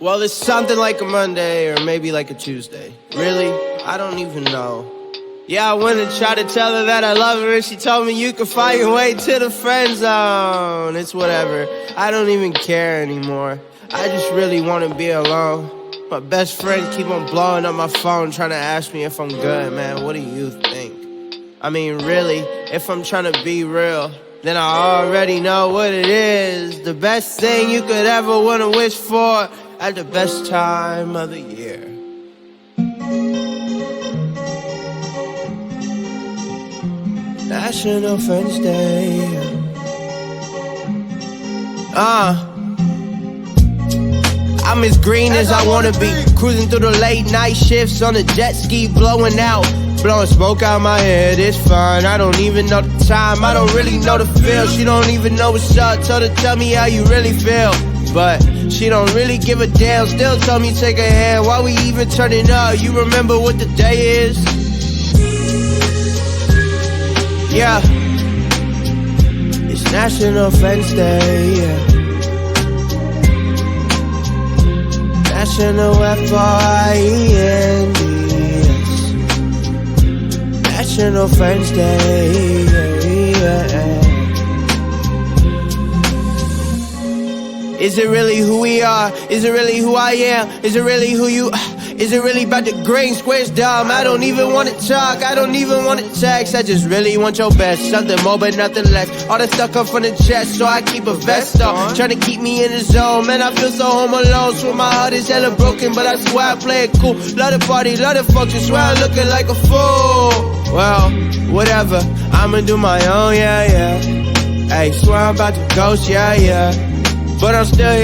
Well, it's something like a Monday or maybe like a Tuesday. Really? I don't even know. Yeah, I went and tried to tell her that I love her, and she told me you can find your way to the friend zone. It's whatever. I don't even care anymore. I just really want to be alone. My best friend keep on blowing up my phone trying to ask me if I'm good, man. What do you think? I mean, really, if I'm trying to be real, then I already know what it is. The best thing you could ever want to wish for at the best time of the year. National Friends Day. I'm as green as I wanna be, cruising through the late night shifts on a jet ski, blowing smoke out my head. It's fine, I don't even know the time, I don't really know the feel. She don't even know what's up, told her tell me how you really feel, but she don't really give a damn. Still told me take her hand, why we even turning up? You remember what the day is? Yeah, it's National Friends Day, yeah. National Friends, National Friends Day, yeah. Is it really who we are? Is it really who I am? Is it really who you... Is it really about the green squares, dumb? I don't even wanna talk, I don't even wanna text. I just really want your best, something more but nothing less. All the stuff come from the chest, so I keep a vest on, trying to keep me in the zone. Man, I feel so home alone, swear my heart is hella broken, but I swear I play it cool. Love the party, love the function, swear I'm looking like a fool. Well, whatever, I'ma do my own, yeah. Hey, swear I'm about to ghost, yeah. But I'm still here.